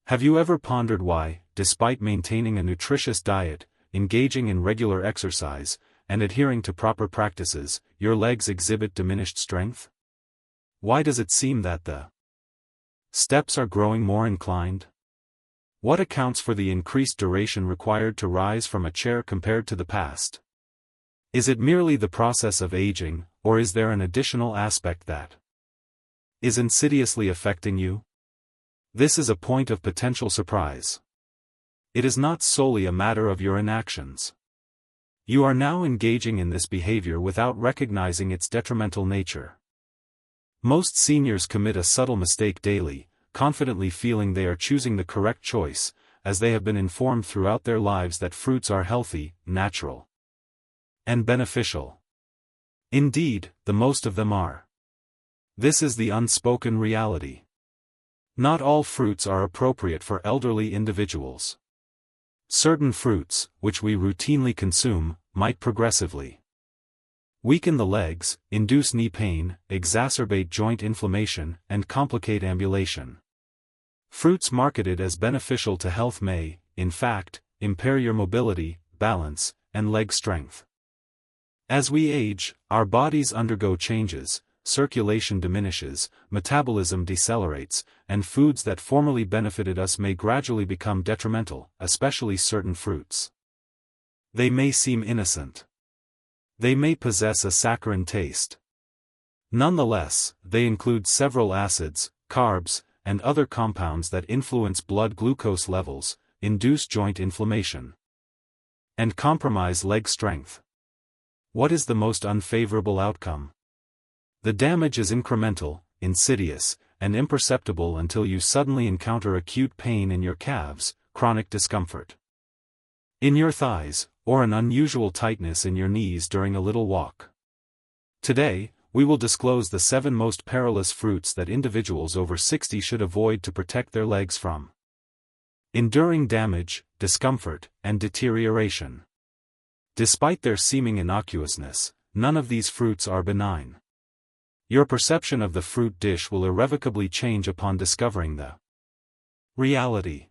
Have you ever pondered why, despite maintaining a nutritious diet, engaging in regular exercise, and adhering to proper practices, your legs exhibit diminished strength? Why does it seem that the steps are growing more inclined? What accounts for the increased duration required to rise from a chair compared to the past? Is it merely the process of aging, or is there an additional aspect that is insidiously affecting you? This is a point of potential surprise. It is not solely a matter of your inactions. You are now engaging in this behavior without recognizing its detrimental nature. Most seniors commit a subtle mistake daily, confidently feeling they are choosing the correct choice, as they have been informed throughout their lives that fruits are healthy, natural, and beneficial. Indeed, the most of them are. This is the unspoken reality. Not all fruits are appropriate for elderly individuals. Certain fruits, which we routinely consume, might progressively weaken the legs, induce knee pain, exacerbate joint inflammation, and complicate ambulation. Fruits marketed as beneficial to health may, in fact, impair your mobility, balance, and leg strength. As we age, our bodies undergo changes, circulation diminishes, metabolism decelerates, and foods that formerly benefited us may gradually become detrimental, especially certain fruits. They may seem innocent. They may possess a saccharine taste. Nonetheless, they include several acids, carbs, and other compounds that influence blood glucose levels, induce joint inflammation, and compromise leg strength. What is the most unfavorable outcome? The damage is incremental, insidious, and imperceptible until you suddenly encounter acute pain in your calves, chronic discomfort in your thighs, or an unusual tightness in your knees during a little walk. Today, we will disclose the 7 most perilous fruits that individuals over 60 should avoid to protect their legs from enduring damage, discomfort, and deterioration. Despite their seeming innocuousness, none of these fruits are benign. Your perception of the fruit dish will irrevocably change upon discovering the reality.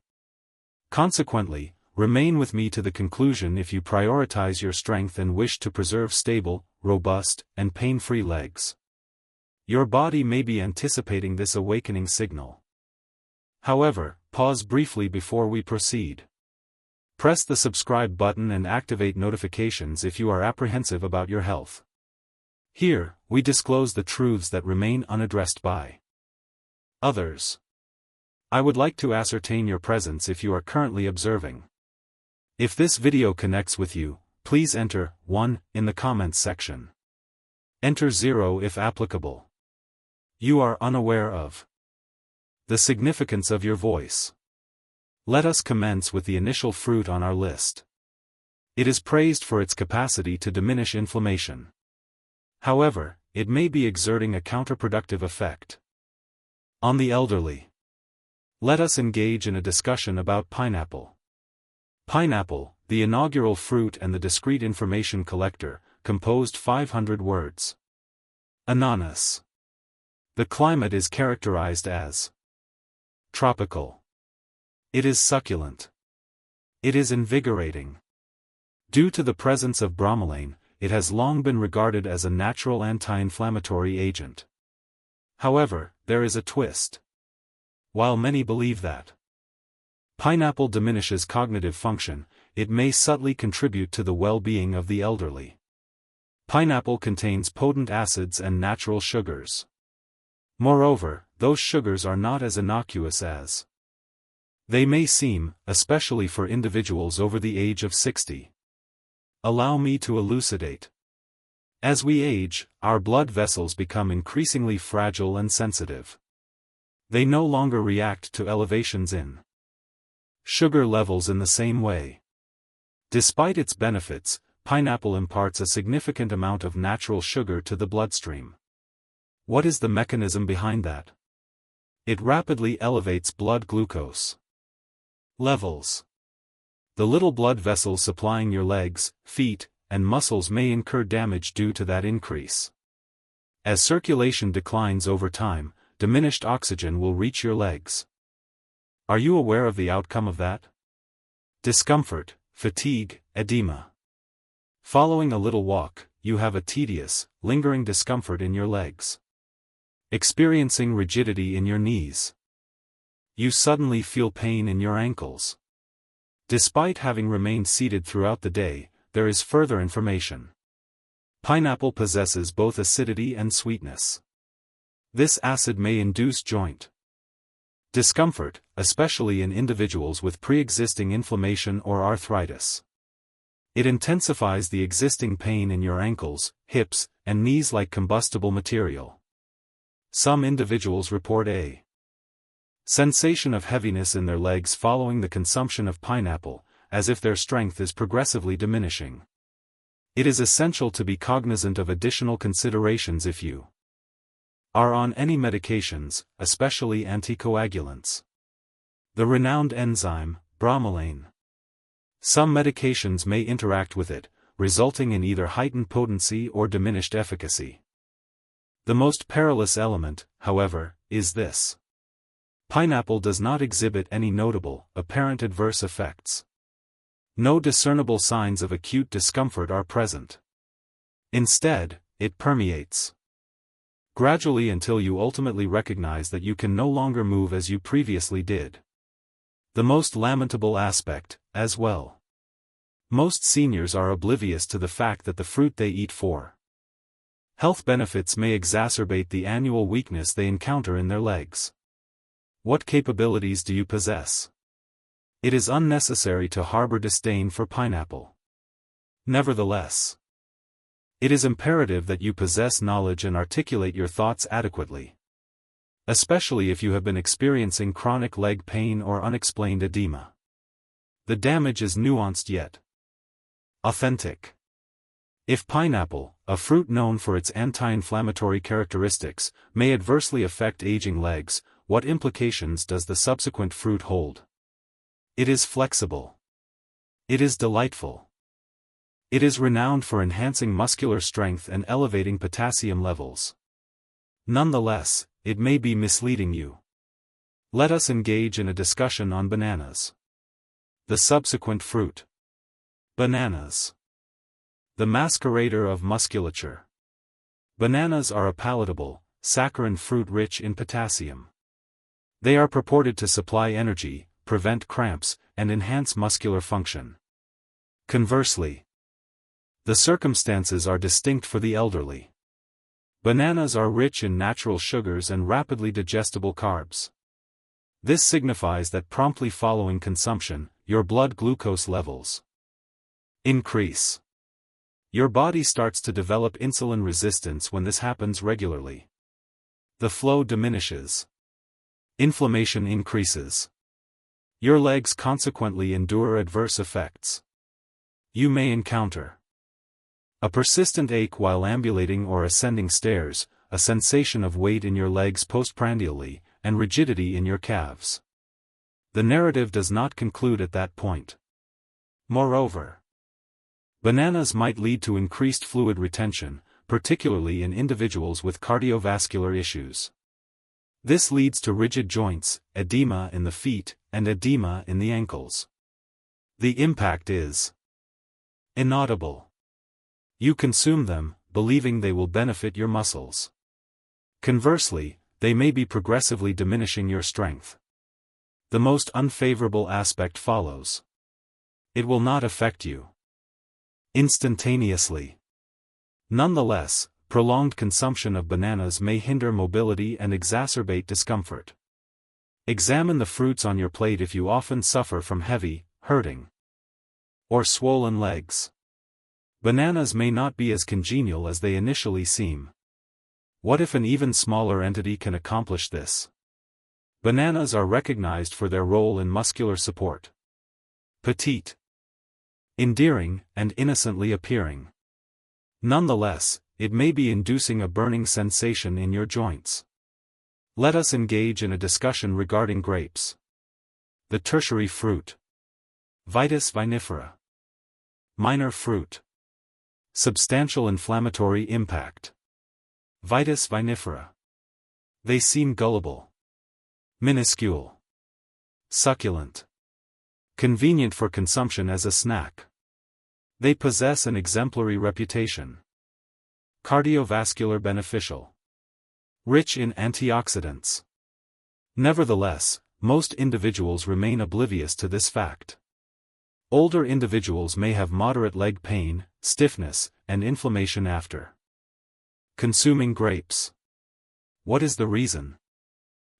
Consequently, remain with me to the conclusion if you prioritize your strength and wish to preserve stable, robust, and pain-free legs. Your body may be anticipating this awakening signal. However, pause briefly before we proceed. Press the subscribe button and activate notifications if you are apprehensive about your health. Here, we disclose the truths that remain unaddressed by others. I would like to ascertain your presence if you are currently observing. If this video connects with you, please enter 1 in the comments section. Enter 0 if applicable. You are unaware of the significance of your voice. Let us commence with the initial fruit on our list. It is praised for its capacity to diminish inflammation. However, it may be exerting a counterproductive effect on the elderly. Let us engage in a discussion about pineapple. Pineapple, the inaugural fruit and the discrete information collector, composed 500 words. Ananas. The climate is characterized as tropical. It is succulent. It is invigorating. Due to the presence of bromelain, it has long been regarded as a natural anti-inflammatory agent. However, there is a twist. While many believe that pineapple diminishes cognitive function, it may subtly contribute to the well-being of the elderly. Pineapple contains potent acids and natural sugars. Moreover, those sugars are not as innocuous as they may seem, especially for individuals over the age of 60. Allow me to elucidate. As we age, our blood vessels become increasingly fragile and sensitive. They no longer react to elevations in sugar levels in the same way. Despite its benefits, pineapple imparts a significant amount of natural sugar to the bloodstream. What is the mechanism behind that? It rapidly elevates blood glucose levels. The little blood vessels supplying your legs, feet, and muscles may incur damage due to that increase. As circulation declines over time, diminished oxygen will reach your legs. Are you aware of the outcome of that? Discomfort, fatigue, edema. Following a little walk, you have a tedious, lingering discomfort in your legs. Experiencing rigidity in your knees. You suddenly feel pain in your ankles. Despite having remained seated throughout the day, there is further information. Pineapple possesses both acidity and sweetness. This acid may induce joint discomfort, especially in individuals with pre-existing inflammation or arthritis. It intensifies the existing pain in your ankles, hips, and knees like combustible material. Some individuals report a sensation of heaviness in their legs following the consumption of pineapple, as if their strength is progressively diminishing. It is essential to be cognizant of additional considerations if you are on any medications, especially anticoagulants. The renowned enzyme, bromelain. Some medications may interact with it, resulting in either heightened potency or diminished efficacy. The most perilous element, however, is this. Pineapple does not exhibit any notable, apparent adverse effects. No discernible signs of acute discomfort are present. Instead, it permeates gradually until you ultimately recognize that you can no longer move as you previously did. The most lamentable aspect, as well. Most seniors are oblivious to the fact that the fruit they eat for health benefits may exacerbate the annual weakness they encounter in their legs. What capabilities do you possess? It is unnecessary to harbor disdain for pineapple. Nevertheless, it is imperative that you possess knowledge and articulate your thoughts adequately. Especially if you have been experiencing chronic leg pain or unexplained edema. The damage is nuanced yet authentic. If pineapple, a fruit known for its anti-inflammatory characteristics, may adversely affect aging legs, what implications does the subsequent fruit hold? It is flexible. It is delightful. It is renowned for enhancing muscular strength and elevating potassium levels. Nonetheless, it may be misleading you. Let us engage in a discussion on bananas. The subsequent fruit. Bananas. The masquerader of musculature. Bananas are a palatable, saccharine fruit rich in potassium. They are purported to supply energy, prevent cramps, and enhance muscular function. Conversely, the circumstances are distinct for the elderly. Bananas are rich in natural sugars and rapidly digestible carbs. This signifies that promptly following consumption, your blood glucose levels increase. Your body starts to develop insulin resistance when this happens regularly. The flow diminishes. Inflammation increases. Your legs consequently endure adverse effects. You may encounter a persistent ache while ambulating or ascending stairs, a sensation of weight in your legs postprandially, and rigidity in your calves. The narrative does not conclude at that point. Moreover, bananas might lead to increased fluid retention, particularly in individuals with cardiovascular issues. This leads to rigid joints, edema in the feet, and edema in the ankles. The impact is inaudible. You consume them, believing they will benefit your muscles. Conversely, they may be progressively diminishing your strength. The most unfavorable aspect follows. It will not affect you instantaneously. Nonetheless, prolonged consumption of bananas may hinder mobility and exacerbate discomfort. Examine the fruits on your plate if you often suffer from heavy, hurting, or swollen legs. Bananas may not be as congenial as they initially seem. What if an even smaller entity can accomplish this? Bananas are recognized for their role in muscular support. Petite, endearing, and innocently appearing. Nonetheless, it may be inducing a burning sensation in your joints. Let us engage in a discussion regarding grapes. The tertiary fruit. Vitis vinifera. Minor fruit. Substantial inflammatory impact. Vitis vinifera. They seem gullible. Minuscule. Succulent. Convenient for consumption as a snack. They possess an exemplary reputation. Cardiovascular beneficial. Rich in antioxidants. Nevertheless, most individuals remain oblivious to this fact. Older individuals may have moderate leg pain, stiffness, and inflammation after consuming grapes. What is the reason?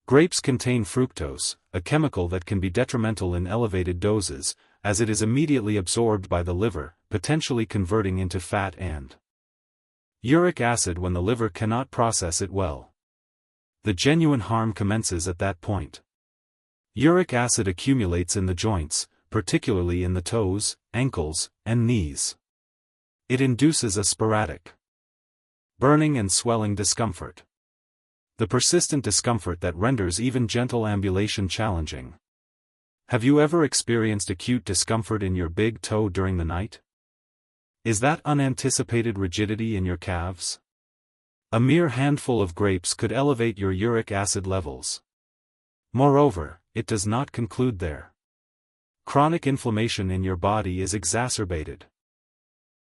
Grapes contain fructose, a chemical that can be detrimental in elevated doses, as it is immediately absorbed by the liver, potentially converting into fat and uric acid when the liver cannot process it well. The genuine harm commences at that point. Uric acid accumulates in the joints, particularly in the toes, ankles, and knees. It induces a sporadic burning and swelling discomfort. The persistent discomfort that renders even gentle ambulation challenging. Have you ever experienced acute discomfort in your big toe during the night? Is that unanticipated rigidity in your calves? A mere handful of grapes could elevate your uric acid levels. Moreover, it does not conclude there. Chronic inflammation in your body is exacerbated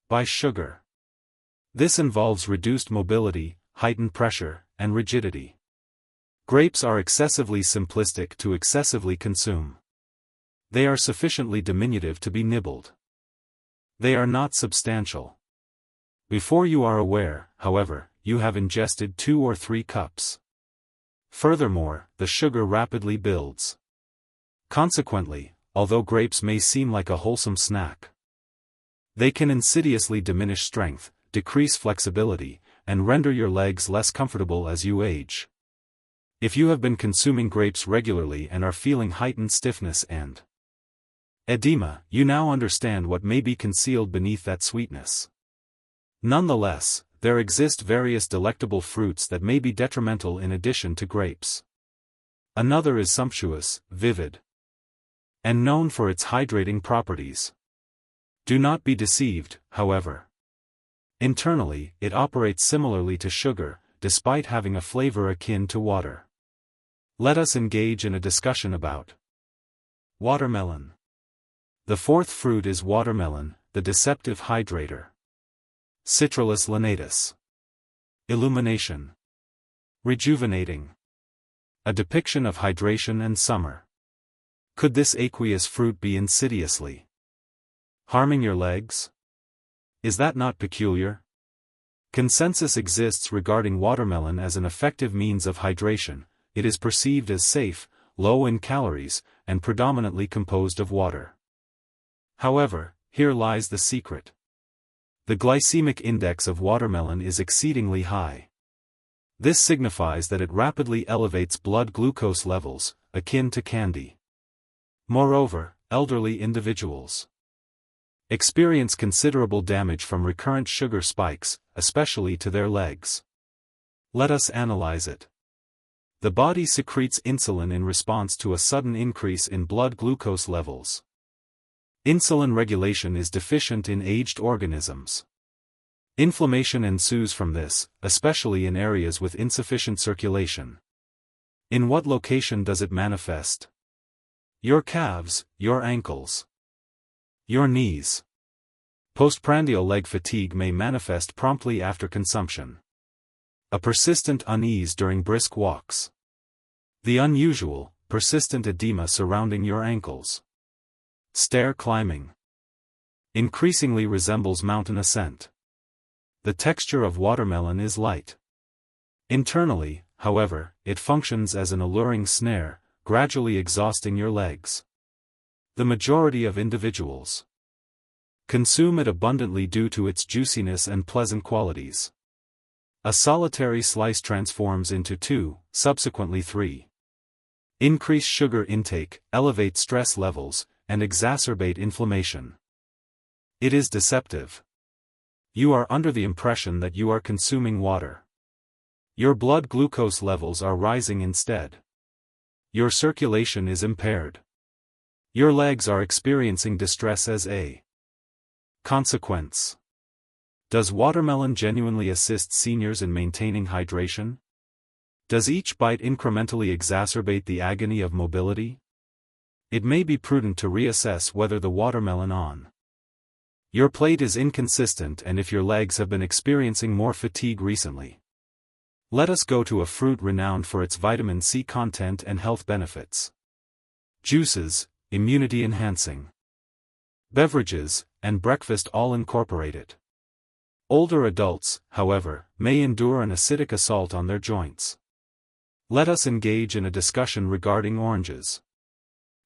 by sugar. This involves reduced mobility, heightened pressure, and rigidity. Grapes are excessively simplistic to excessively consume. They are sufficiently diminutive to be nibbled. They are not substantial. Before you are aware, however, you have ingested 2 or 3 cups. Furthermore, the sugar rapidly builds. Consequently, although grapes may seem like a wholesome snack, they can insidiously diminish strength, decrease flexibility, and render your legs less comfortable as you age. If you have been consuming grapes regularly and are feeling heightened stiffness and edema, you now understand what may be concealed beneath that sweetness. Nonetheless, there exist various delectable fruits that may be detrimental in addition to grapes. Another is sumptuous, vivid, and known for its hydrating properties. Do not be deceived, however. Internally, it operates similarly to sugar, despite having a flavor akin to water. Let us engage in a discussion about watermelon. The fourth fruit is watermelon, the deceptive hydrator. Citrullus lanatus. Illumination. Rejuvenating. A depiction of hydration and summer. Could this aqueous fruit be insidiously harming your legs? Is that not peculiar? Consensus exists regarding watermelon as an effective means of hydration. It is perceived as safe, low in calories, and predominantly composed of water. However, here lies the secret. The glycemic index of watermelon is exceedingly high. This signifies that it rapidly elevates blood glucose levels, akin to candy. Moreover, elderly individuals experience considerable damage from recurrent sugar spikes, especially to their legs. Let us analyze it. The body secretes insulin in response to a sudden increase in blood glucose levels. Insulin regulation is deficient in aged organisms. Inflammation ensues from this, especially in areas with insufficient circulation. In what location does it manifest? Your calves, your ankles, your knees. Postprandial leg fatigue may manifest promptly after consumption. A persistent unease during brisk walks. The unusual, persistent edema surrounding your ankles. Stair climbing. Increasingly resembles mountain ascent. The texture of watermelon is light. Internally, however, it functions as an alluring snare, gradually exhausting your legs. The majority of individuals consume it abundantly due to its juiciness and pleasant qualities. A solitary slice transforms into 2, subsequently 3. Increase sugar intake, elevate stress levels, and exacerbate inflammation. It is deceptive. You are under the impression that you are consuming water. Your blood glucose levels are rising instead. Your circulation is impaired. Your legs are experiencing distress as a consequence. Does watermelon genuinely assist seniors in maintaining hydration? Does each bite incrementally exacerbate the agony of mobility? it may be prudent to reassess whether the watermelon on your plate is inconsistent and if your legs have been experiencing more fatigue recently. Let us go to a fruit renowned for its vitamin C content and health benefits. Juices, immunity-enhancing beverages, and breakfast all incorporate it. Older adults, however, may endure an acidic assault on their joints. Let us engage in a discussion regarding oranges.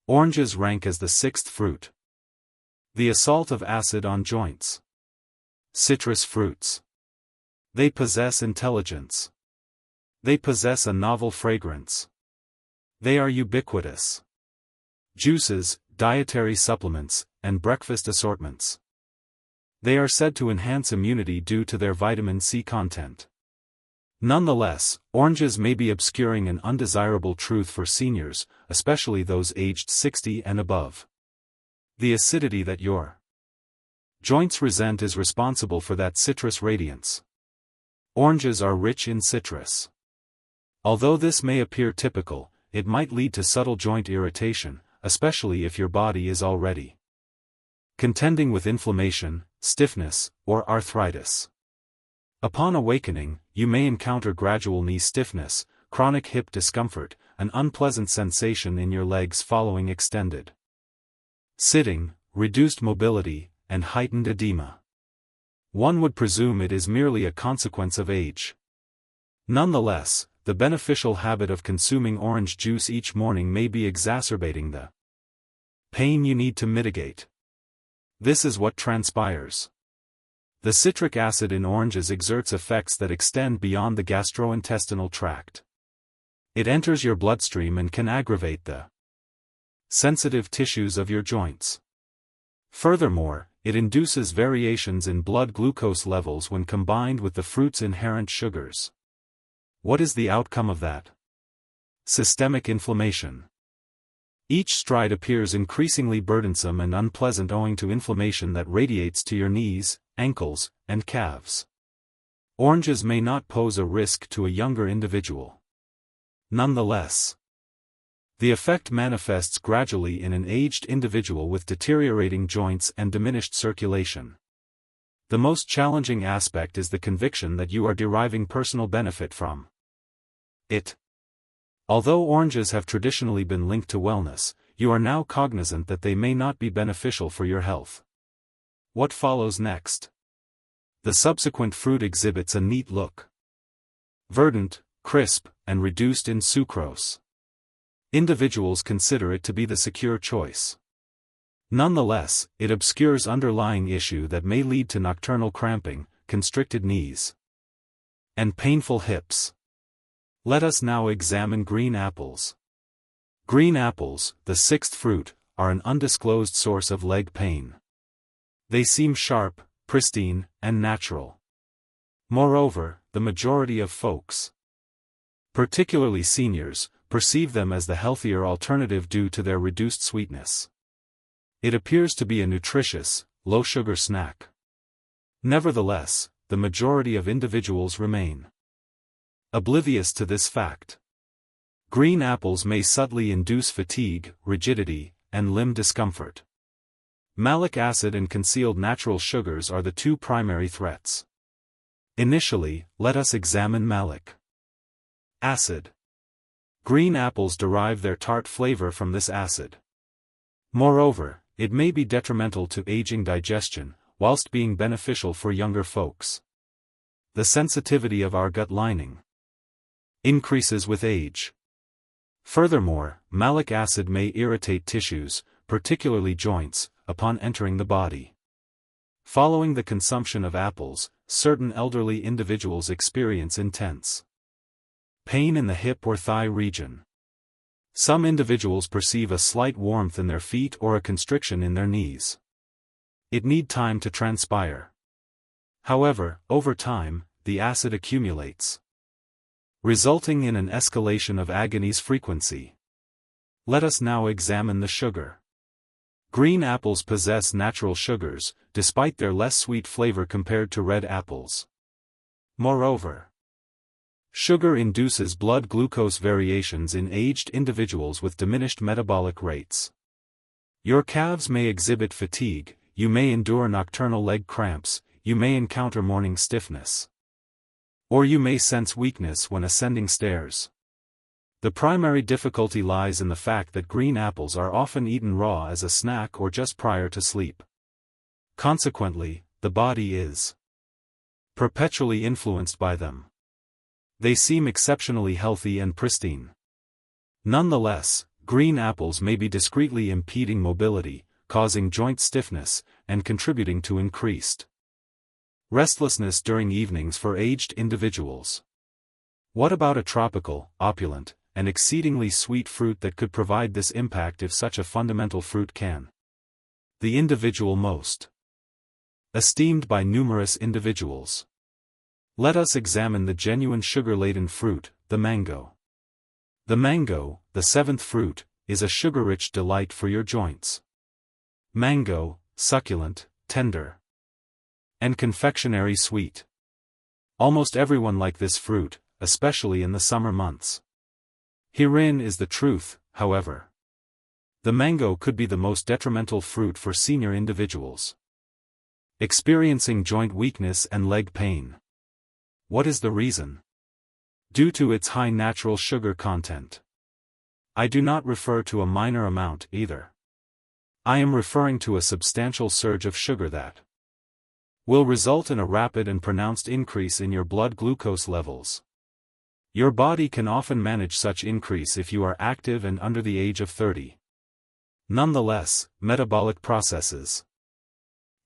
Oranges rank as the sixth fruit. The assault of acid on joints. Citrus fruits. They possess intelligence. They possess a novel fragrance. They are ubiquitous. Juices, dietary supplements, and breakfast assortments. They are said to enhance immunity due to their vitamin C content. Nonetheless, oranges may be obscuring an undesirable truth for seniors, especially those aged 60 and above. The acidity that your joints resent is responsible for that citrus radiance. Oranges are rich in citrus. Although this may appear typical, it might lead to subtle joint irritation, especially if your body is already contending with inflammation, stiffness, or arthritis. Upon awakening, you may encounter gradual knee stiffness, chronic hip discomfort, an unpleasant sensation in your legs following extended sitting, reduced mobility, and heightened edema. One would presume it is merely a consequence of age. Nonetheless, the beneficial habit of consuming orange juice each morning may be exacerbating the pain you need to mitigate. This is what transpires. The citric acid in oranges exerts effects that extend beyond the gastrointestinal tract. It enters your bloodstream and can aggravate the sensitive tissues of your joints. Furthermore, it induces variations in blood glucose levels when combined with the fruit's inherent sugars. What is the outcome of that? Systemic inflammation. Each stride appears increasingly burdensome and unpleasant owing to inflammation that radiates to your knees, ankles, and calves. Oranges may not pose a risk to a younger individual. Nonetheless, the effect manifests gradually in an aged individual with deteriorating joints and diminished circulation. The most challenging aspect is the conviction that you are deriving personal benefit from it. Although oranges have traditionally been linked to wellness, you are now cognizant that they may not be beneficial for your health. What follows next? The subsequent fruit exhibits a neat look. Verdant, crisp, and reduced in sucrose. Individuals consider it to be the secure choice. Nonetheless, it obscures underlying issue that may lead to nocturnal cramping, constricted knees, and painful hips. Let us now examine green apples. Green apples, the sixth fruit, are an undisclosed source of leg pain. They seem sharp, pristine, and natural. Moreover, the majority of folks, particularly seniors, perceive them as the healthier alternative due to their reduced sweetness. It appears to be a nutritious, low-sugar snack. Nevertheless, the majority of individuals remain oblivious to this fact. Green apples may subtly induce fatigue, rigidity, and limb discomfort. Malic acid and concealed natural sugars are the two primary threats. Initially, let us examine malic acid. Green apples derive their tart flavor from this acid. Moreover, it may be detrimental to aging digestion, whilst being beneficial for younger folks. The sensitivity of our gut lining increases with age. Furthermore, malic acid may irritate tissues, particularly joints, upon entering the body. Following the consumption of apples, certain elderly individuals experience intense pain in the hip or thigh region. Some individuals perceive a slight warmth in their feet or a constriction in their knees. It need time to transpire. However, over time, the acid accumulates, resulting in an escalation of agony's frequency. Let us now examine the sugar. Green apples possess natural sugars, despite their less sweet flavor compared to red apples. Moreover, sugar induces blood glucose variations in aged individuals with diminished metabolic rates. Your calves may exhibit fatigue, you may endure nocturnal leg cramps, you may encounter morning stiffness. Or you may sense weakness when ascending stairs. The primary difficulty lies in the fact that green apples are often eaten raw as a snack or just prior to sleep. Consequently, the body is perpetually influenced by them. They seem exceptionally healthy and pristine. Nonetheless, green apples may be discreetly impeding mobility, causing joint stiffness, and contributing to increased restlessness during evenings for aged individuals. What about a tropical, opulent, and exceedingly sweet fruit that could provide this impact if such a fundamental fruit can? The individual most esteemed by numerous individuals. Let us examine the genuine sugar-laden fruit, the mango. The mango, the seventh fruit, is a sugar-rich delight for your joints. Mango, succulent, tender, and confectionery sweet. Almost everyone likes this fruit, especially in the summer months. Herein is the truth, however. The mango could be the most detrimental fruit for senior individuals experiencing joint weakness and leg pain. What is the reason? Due to its high natural sugar content. I do not refer to a minor amount either. I am referring to a substantial surge of sugar that will result in a rapid and pronounced increase in your blood glucose levels. Your body can often manage such increase if you are active and under the age of 30. Nonetheless, metabolic processes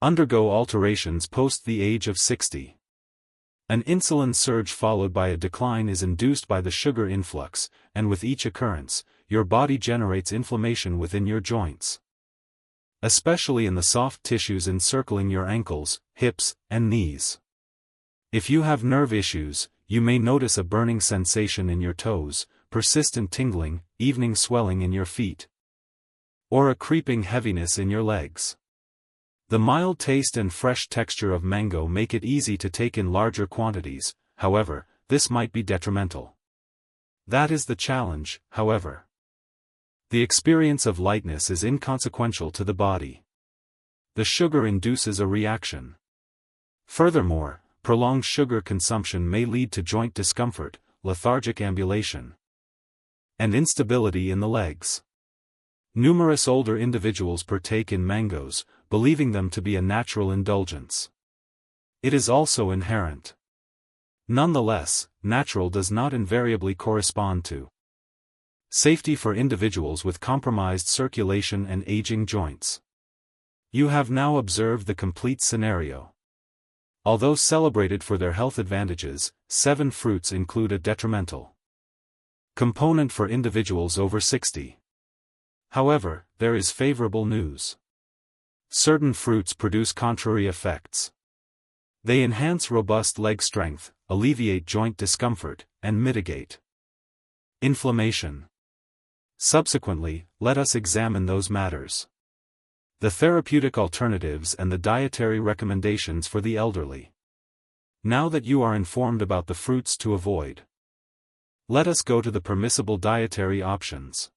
undergo alterations post the age of 60. An insulin surge followed by a decline is induced by the sugar influx, and with each occurrence, your body generates inflammation within your joints, especially in the soft tissues encircling your ankles, hips, and knees. If you have nerve issues, you may notice a burning sensation in your toes, persistent tingling, evening swelling in your feet, or a creeping heaviness in your legs. The mild taste and fresh texture of mango make it easy to take in larger quantities, however, this might be detrimental. That is the challenge, however. The experience of lightness is inconsequential to the body. The sugar induces a reaction. Furthermore, prolonged sugar consumption may lead to joint discomfort, lethargic ambulation, and instability in the legs. Numerous older individuals partake in mangoes, believing them to be a natural indulgence. It is also inherent. Nonetheless, natural does not invariably correspond to safety for individuals with compromised circulation and aging joints. You have now observed the complete scenario. Although celebrated for their health advantages, 7 fruits include a detrimental component for individuals over 60. However, there is favorable news. Certain fruits produce contrary effects. They enhance robust leg strength, alleviate joint discomfort, and mitigate inflammation. Subsequently, let us examine those matters: the therapeutic alternatives and the dietary recommendations for the elderly. Now that you are informed about the fruits to avoid, let us go to the permissible dietary options.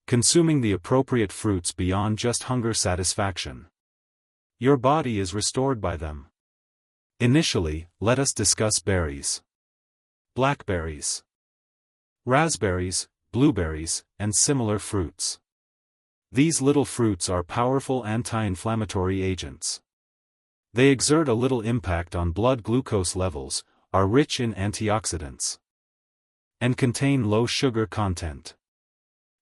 Consuming the appropriate fruits beyond just hunger satisfaction. Your body is restored by them. Initially, let us discuss berries. Blackberries, raspberries, blueberries, and similar fruits. These little fruits are powerful anti-inflammatory agents. They exert a little impact on blood glucose levels, are rich in antioxidants, and contain low sugar content.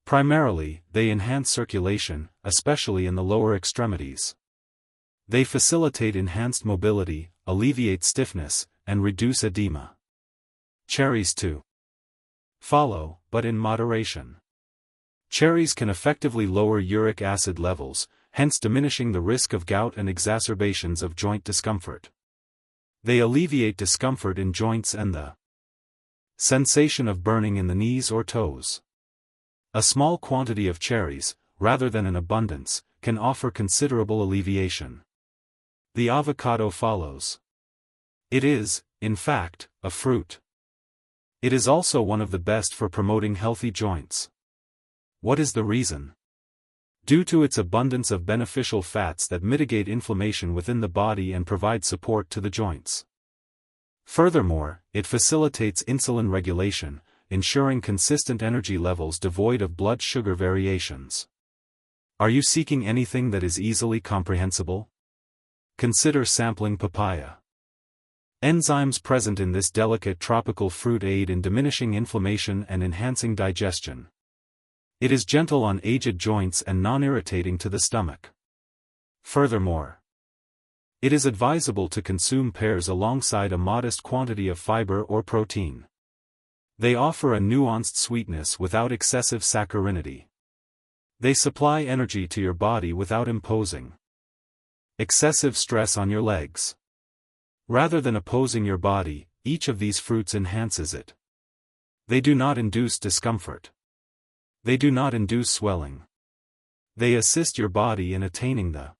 Primarily, they enhance circulation, especially in the lower extremities. They facilitate enhanced mobility, alleviate stiffness, and reduce edema. Cherries too follow, but in moderation. Cherries can effectively lower uric acid levels, hence diminishing the risk of gout and exacerbations of joint discomfort. They alleviate discomfort in joints and the sensation of burning in the knees or toes. A small quantity of cherries, rather than an abundance, can offer considerable alleviation. The avocado follows. It is, in fact, a fruit. It is also one of the best for promoting healthy joints. What is the reason? due to its abundance of beneficial fats that mitigate inflammation within the body and provide support to the joints. Furthermore, it facilitates insulin regulation, ensuring consistent energy levels devoid of blood sugar variations. Are you seeking anything that is easily comprehensible? Consider sampling papaya. Enzymes present in this delicate tropical fruit aid in diminishing inflammation and enhancing digestion. It is gentle on aged joints and non-irritating to the stomach. Furthermore, it is advisable to consume pears alongside a modest quantity of fiber or protein. They offer a nuanced sweetness without excessive saccharinity. They supply energy to your body without imposing excessive stress on your legs. Rather than opposing your body, each of these fruits enhances it. They do not induce discomfort. They do not induce swelling. They assist your body in attaining the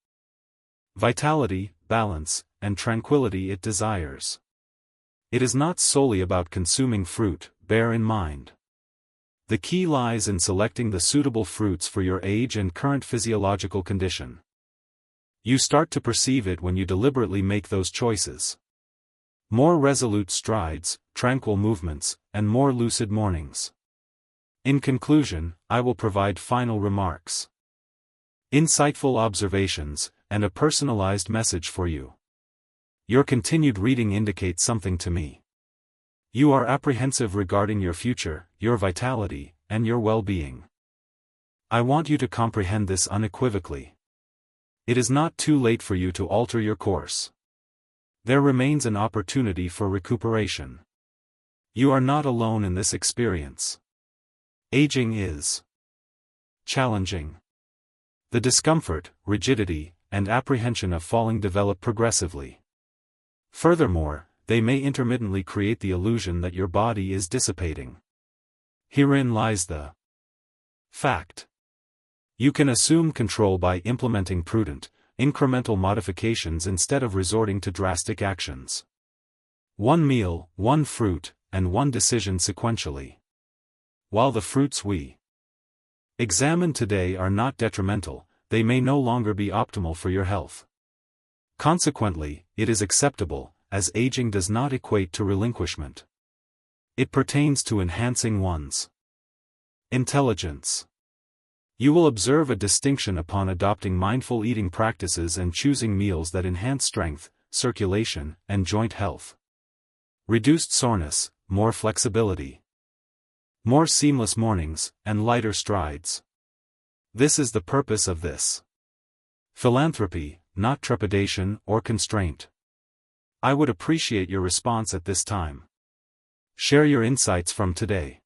vitality, balance, and tranquility it desires. It is not solely about consuming fruit, bear in mind. The key lies in selecting the suitable fruits for your age and current physiological condition. You start to perceive it when you deliberately make those choices. More resolute strides, tranquil movements, and more lucid mornings. In conclusion, I will provide final remarks, insightful observations, and a personalized message for you. Your continued reading indicates something to me. You are apprehensive regarding your future, your vitality, and your well-being. I want you to comprehend this unequivocally. It is not too late for you to alter your course. There remains an opportunity for recuperation. You are not alone in this experience. Aging is challenging. The discomfort, rigidity, and apprehension of falling develop progressively. Furthermore, they may intermittently create the illusion that your body is dissipating. Herein lies the fact. You can assume control by implementing prudent, incremental modifications instead of resorting to drastic actions. One meal, one fruit, and one decision sequentially. While the fruits we examine today are not detrimental, they may no longer be optimal for your health. Consequently, it is acceptable, as aging does not equate to relinquishment. It pertains to enhancing one's intelligence. You will observe a distinction upon adopting mindful eating practices and choosing meals that enhance strength, circulation, and joint health. Reduced soreness, more flexibility. More seamless mornings, and lighter strides. This is the purpose of this philanthropy, not trepidation or constraint. I would appreciate your response at this time. Share your insights from today,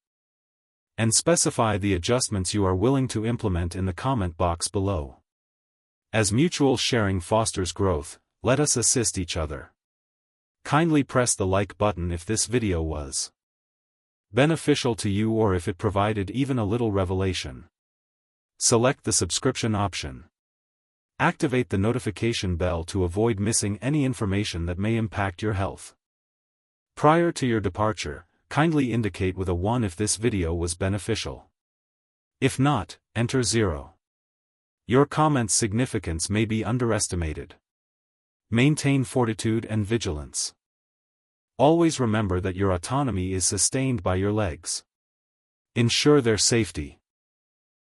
and specify the adjustments you are willing to implement in the comment box below. As mutual sharing fosters growth, let us assist each other. Kindly press the like button if this video was beneficial to you or if it provided even a little revelation. Select the subscription option. Activate the notification bell to avoid missing any information that may impact your health. Prior to your departure, kindly indicate with a 1 if this video was beneficial. If not, enter 0. Your comment's significance may be underestimated. Maintain fortitude and vigilance. Always remember that your autonomy is sustained by your legs. Ensure their safety.